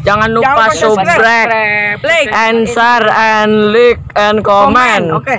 Jangan lupa subscribe, like, and share, and like, and comment. Oke.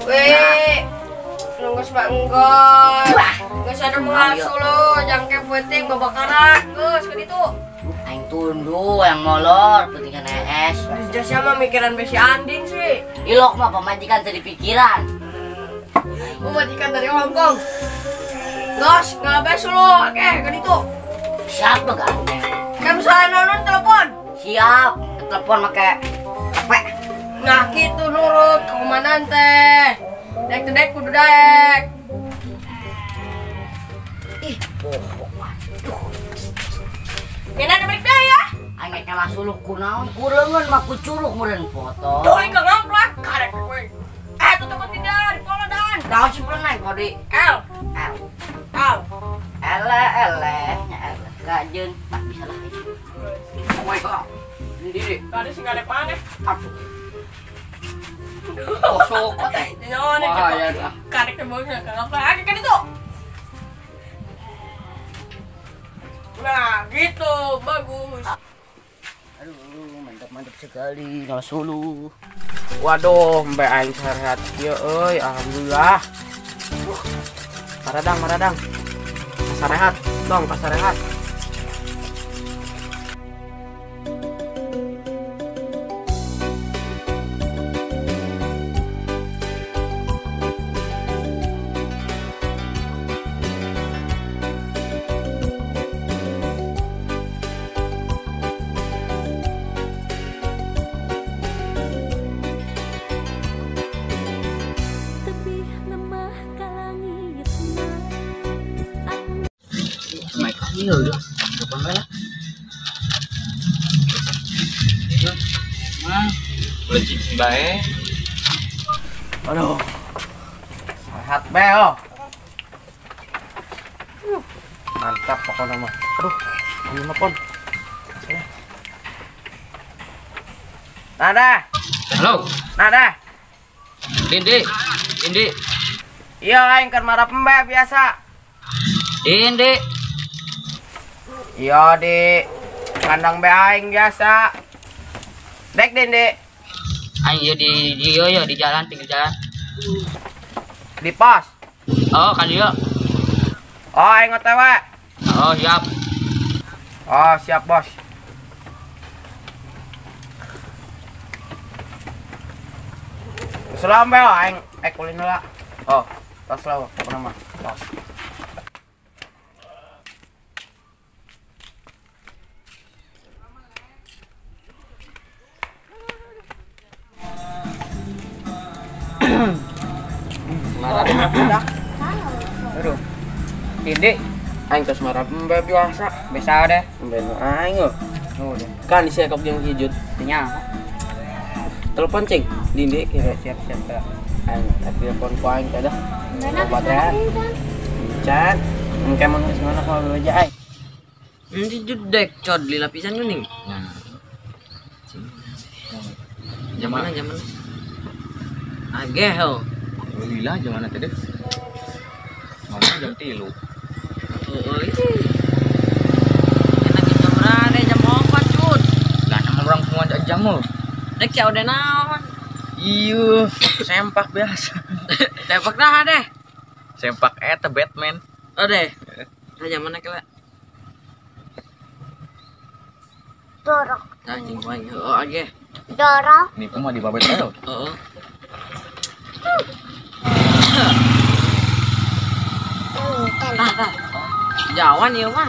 Weh, nunggus Pak Enggol. Geus ada mengasuh lo, jangke penting babakaran. Geus ke ditu. Aing tundu yang molor pentingan ES. Geus siapa mikiran besi Andin sih? Ilok mah pemajikan tadi pikiran. Pemajikan dari Hongkong. Gas, ngalabes lo. Oke, ke ditu. Siapa ganteng? Kan saya nonton telepon. Siap, telepon make HP. Nah, gitu nurut ke komandan teh. Dek kudu dek. Ih, waduh. Kena dibalik deh ya. Aing kalah suluh kunaon kureungeun mah ku curug meureun foto. Tuh ke ngamplak karek gue. Tutup tidak di pola dan. Daun si peleneng kodi. L. Ele nya ele. Gajeun tak bisa lah. Oh my god. Sendiri. Tadi sih enggak ada panen. Aduh. Kosok teh. Jangan nih. Karek temboknya ngamplak kan itu. Nah, gitu, bagus. Aduh, mantap sekali, nggak sulu. Waduh, Mbak Aing sehat ya euy, alhamdulillah. Maradang. Kasarehat, dong kasarehat. Iya udah, kapan lah? Boleh cicing bae. Aduh. Sehat bel. Mantap pokoknya mah. Aduh, ini telepon. Nada. Halo, Nada. Dindi. Iya, aing keur marah pembe biasa. Dindi. Iya di kandang be aing biasa. Dek Dende. Aing di jalan, pinggir jalan. Di pos. Oh, kan dia. Oh, aing OTW. Oh, siap. Oh, siap, Bos. Selamat bel aing kulin heula. Oh, tos lah pokona mah. Tos. Marah udah. Aduh. Dede, aing tos marah pembe biasa. Biasa deh. Pembe aing oh. Udah. Kan disekop jeung hijut nya. Telepon cing. Dinde kira siap-siap teh. Aing telepon ku aing teh dah. Baterai. Chat. Engke mun geus mana kalau aja ai. Nanti judek cod di lapisan kuning. Nah. Jam mana? Agel. Alhamdulillah jangan teh deh. Ngomong jam 3. Euy. Enak jam berapa? Jam 4 cut. Lah nama orang semua jam mah. Dek ya udah naon. Iya, sempak biasa. Tembak dah deh. Sempak eta Batman. Oh deh. Nah jam mana kela? Dorok. Nah cing wae. Oh aja. Dorok. Ini mah di babet aja. Heeh. Nah. Jawan ieu mah.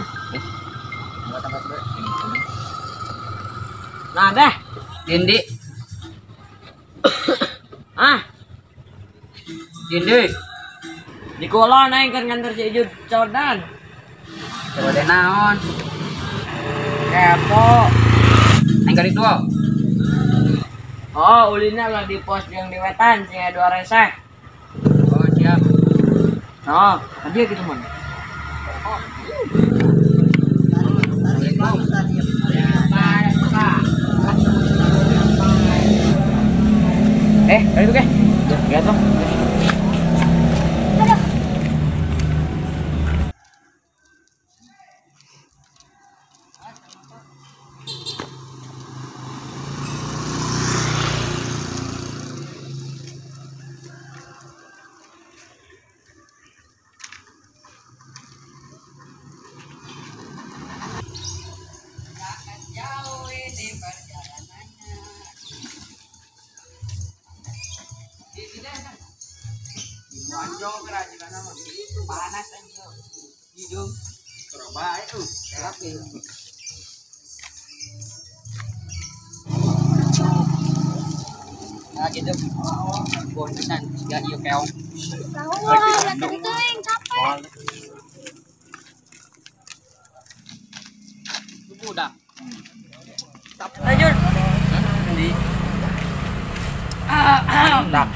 Nah deh. Dindi. Dindi. Di kolon aing keur nganter si Ijud Codan. Coba deh naon. Kepo. Aing kali tua. Oh, ulinnya lah di pos yang di wetan, sing 2 reseh. Oh, siap. Oh, tadi gitu, Man. Oh. kali itu keh. Lihat tuh. Panas aja. Hidung. Surabaya itu. Terapi. Nah gitu. Bosan enggak yuk keong. Udah. Lanjut. Di. Dak.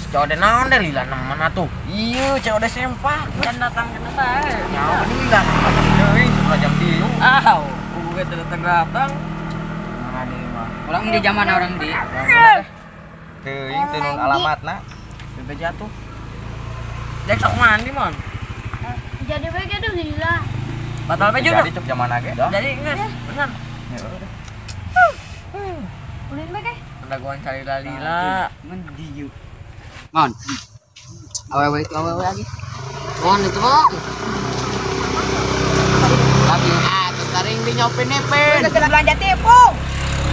Cowok ada naon deh lila nemen atuh. Iya, cowok ada sempak. Kan datang ke nata. Nyawa ini lila nemen deui jam dieu. Ah, gue datang datang. Nah, ini mah. Orang di zaman orang di. Teuing teu nun alamatna. Bebe jatuh. Dek sok mandi mon. Jadi baik aduh lila. Batal baju Jadi cuk zaman age dah. Jadi enggak benar. Ulin baik Pendaguan cari lalila. Mendiu. Mon. Awewe itu awewe lagi. Mon itu mon. Lagi sering di nyopin nepen. Kita belanja tepung.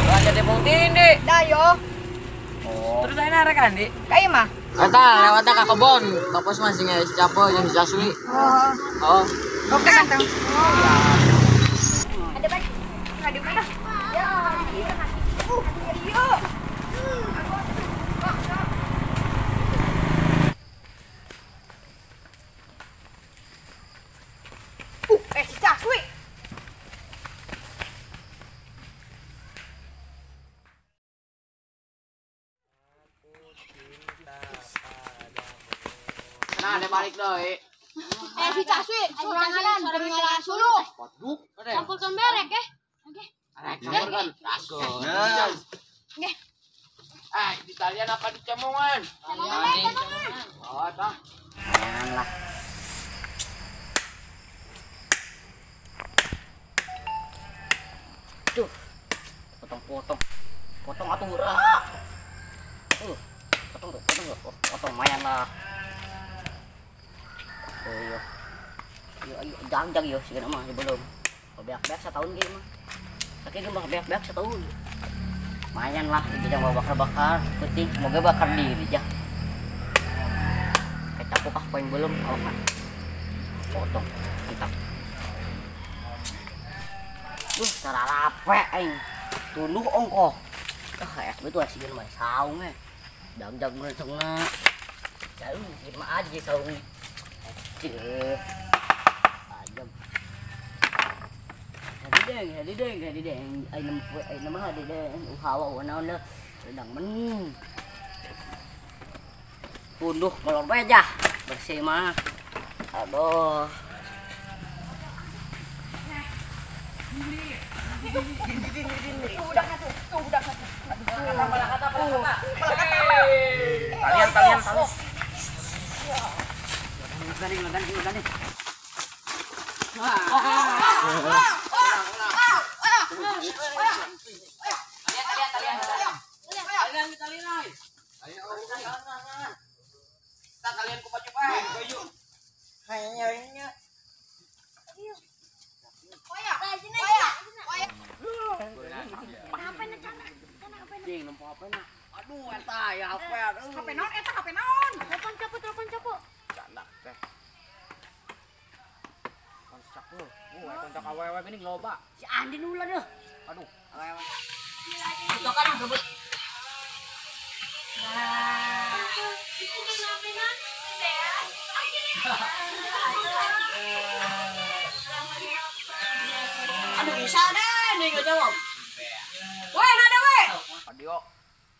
Belanja tepung tindi. Dah yo. Terus saya narik kan di. Kayak mah. Eta lewatnya ke kebon. Kapos masih nggak siapa yang disasui. Oh. Oke ganteng. Ada baik. Ada baik dah. Ya. Yuk. Si Caswi. Nah, ada balik doi. Si Caswi, sorangan ketinggalan sulu. Waduh, ada. Campurkan merek ya. Oke. Campurkan. Rasko. Oke. Di talian apa di cemongan? Talian. Oh, tah. Lah. Tuh. Potong-potong. Potong atuh rak. Potong lumayan lah. Iya. Iya, jangan yo sih mah belum. Beak-beak setahun ge mah. Saking mah beak-beak setahun. Lumayan lah, itu yang bakar-bakar, penting semoga bakar diri aja. Kecap kah poin belum, oh kan. Potong, kita. Cara rape aing. Tuluh ongkoh. Es betul asih mah saung Dag-dag merencengna. Jauh sih mah aja saung. Ceuh. Ajam. Hadi deng. Ai nama hadi deng. Hawa naon dah. Sedang men. Punduh molor bae aja. Bersih mah. Aduh. Kalian. Gani. Kalian ku baju baju. Hanya. Aduh, eta ya HP. HP naon? Telepon caput. Jandak teh. Kontak lu. Kontak awewe gini loba. Si Andi ulah deh. Aduh, awewe. Itu kan gebet. Aduh, bisa deh, nih nggak jawab. Woi, nada woi. Kadio.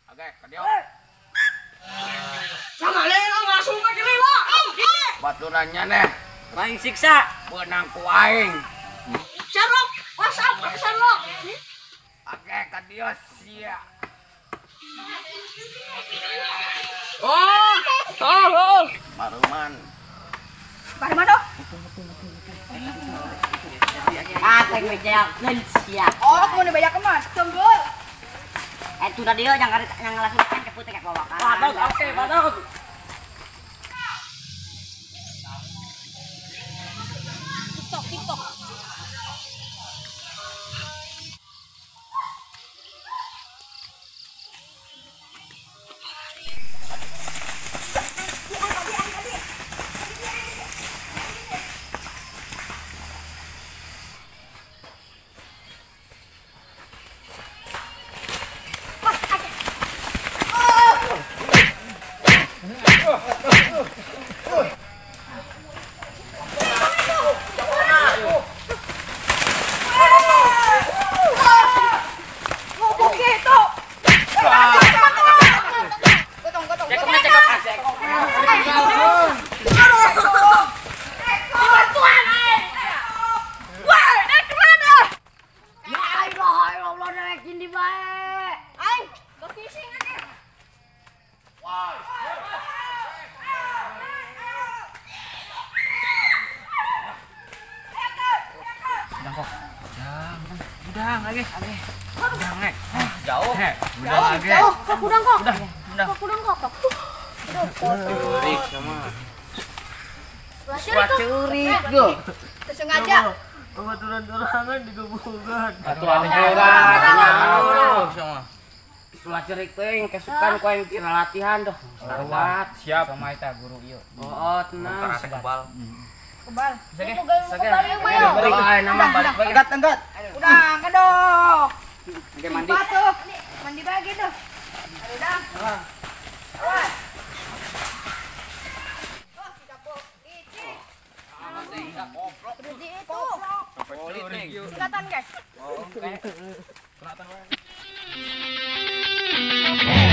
Oke, kadio. Sama lelo langsung ke lelo. Baturannya neh. Main siksa. Benang ku aing. Sherlock, WhatsApp ke Sherlock. Oke, kadio sia. Maruman. Pada mana? Teng bejakeun sia. Oh, aku mau banyak emas. Tunggu. Itu tadi yang langsung kan ke putih kayak bawakan. Oke, padahal. TikTok. Curik go. Sengaja. Atuh ampuran sama. Setelah cerik teh kesukaan ku yang kira latihan doh. Lewat. Siap sama eta guru ieu. Oh, tenang. Kebal. Kebal. Kebal ieu mah yo. Balik nama balik. Enggat. Udah, kedok. Oke mandi. Tuh. Mandi bagi tuh. Udah. Awas. Oh, tidak boleh. Berhenti itu. Kelihatan guys. Oke. Oke.